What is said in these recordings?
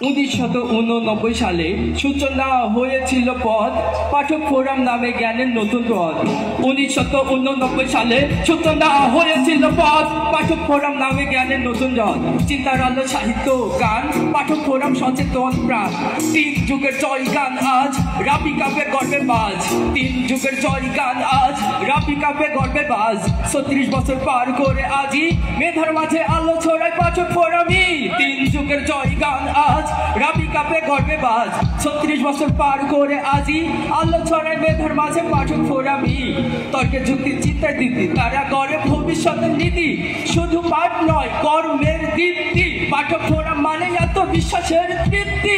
1989 সালে সূচনা হয়েছিল পথ পাঠক ফোরাম নামে জ্ঞানের নতুন পথ। 1989 সালে সূচনা হয়েছিল পথ পাঠক ফোরাম নামে জ্ঞানের নতুন রথ। চিন্তার আলো সাহিত্য গান পাঠক ফোরাম সচেতন প্রাণ। 3 যুগের জয় গান আজ রাবি কাপে গর্বে বাজ। 3 যুগের জয় গান আজ রাবি কাপে গর্বে বাজ। 36 বছর পার করে আজই মেধার মাঝে আলো ছড়ায় পাঠক ফোরামই। 3 যুগের জয় গান আজ রাবি কাপে গর্বে বাজ। 36 বছর পার করে আজই আলো ছড়ায় মেধার মাঝে পাঠক ফোরামই। তর্কের যুক্তি চিন্তার দিদি তারা করে ভবিষ্যতের নীতি, শুধু পাঠ নয় কর্মের দীপ্তি। পাঠক ফোরাম মানে আত্মবিশ্বাসের তৃপ্তি।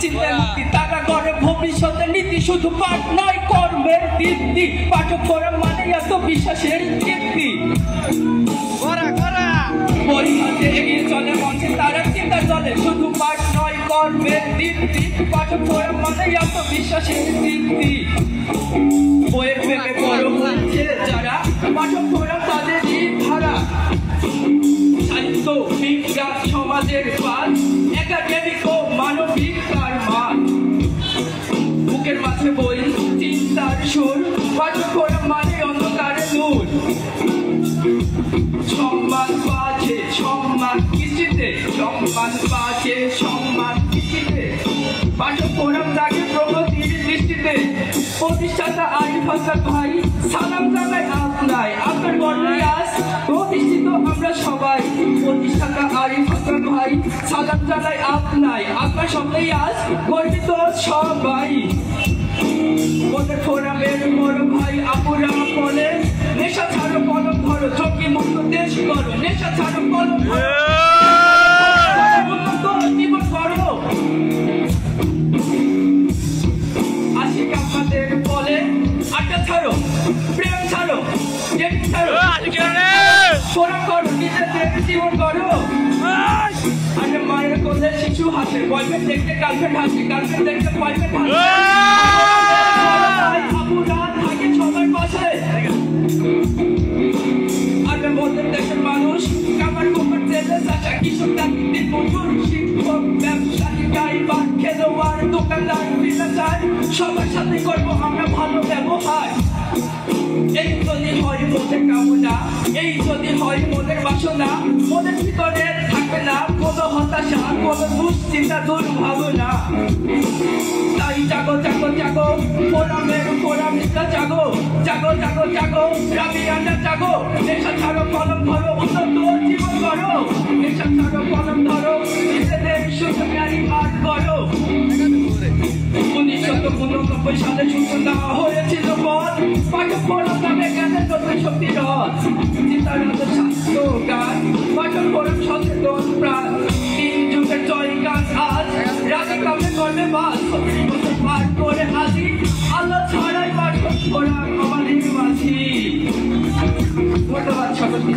চিন্তার নীতি তারা করে ভবিষ্যতের নীতি, শুধু পাঠ নয় কর্মের দীপ্তি। পাঠক ফোরাম মানে আত্মবিশ্বাসের তৃপ্তি। বই হাতে এগিয়ে চলে মঞ্চে তারা চিন্তার চলে, শুধু পাঠ নয় কর্মের দীপ্তি। পাঠক ফোরাম মানে আত্মবিশ্বাসের তৃপ্তি। বইয়ের প্রেমে বড় হয়েছে যারা পাঠক ফোরাম তাদেরই ধারা। সাহিত্য বিজ্ঞান সমাজের পাঠ একাডেমিক ও মানবিক তার মান। বুকের মাঝে বই চিন্তার সুর পাঠক ফোরাম মানে অন্ধকারে নূর। সম্মান পাচ্ছে সম্মান কৃষিতে, সম্মান পাচ্ছে সম্মান কৃষিতে। পাঠক ফোরাম তাকে প্রগতির দৃষ্টিতে। প্রতিষ্ঠাতা আরিফ হাসান ভাই সালাম জানাই আপনায়, আপনার গর্বে আজ প্রতিষ্ঠিত আমরা সবাই। প্রতিষ্ঠাতা আরিফ হাসান ভাই সালাম জানাই আপনায়, আপনার সবাই আজ গর্বিত সবাই। ওদের ফোরামের বড় ভাই আপুরা বলে নেশা ছাড়ো কলম ধরো, ঝুঁকি মুক্ত দেশ করো। নেশা ছাড়ো কলম ধরো, জীবন করো। আশিক আপনাদের বলে আড্ডা ছাড়ো, প্রেম ছাড়ো, জেদ ছাড়ো, ফোরাম করো, নিজেদের জীবন করো। আরে মায়ের কোলে শিশু হাসে, বয়ফ্রেন্ড দেখতে গার্লফ্রেন্ড হাসে, গার্লফ্রেন্ড দেখতে বয়ফ্রেন্ড হাসে। আপুরা থাকে সবার পাশে। আরে মোদের দেশের মানুষ কামার কোপার জেলে চাষা, কৃষক চাকরিতে মজুর, শিক্ষক ব্যবসায়ী ড্রাইভার খেলোয়াড় দোকানদার ফ্রিল্যান্সার, সবার সাথে করবো আমরা ভালো ব্যবহার। এই যদি হয় মোদের কামনা, এই যদি হয় মোদের বাসনা, মোদের ভিতরে থাকবে না কোনো হতাশা, কোনো দুশ্চিন্তা দুর্ভাবনা। তাই জাগো জাগো জাগো ফোরামের ফোরামিস্টরা জাগো, জাগো জাগো জাগো রাবিয়ানরা জাগো। নেশা ছাড়ো কলম ধরো, উন্নত জীবন করো। নেশা ছাড়ো কলম ধরো, নিজেদের সুযোগারি পাঠ করো। 1989 সালে সূচনা হয়েছিল পথ পাঠক ফোরাম নামে জ্ঞানের নতুন শক্তি রথ। চিন্তার আলো সাহিত্য গান পাঠক ফোরাম সচেতন প্রাণ। 3 যুগের জয় গান আজ রাজা কামে করবে বাস। 36 বছর পার করে আজই আলো ছড়াই পাঠক ফোরাম আমাদের মাঝি। ধন্যবাদ সকলকে।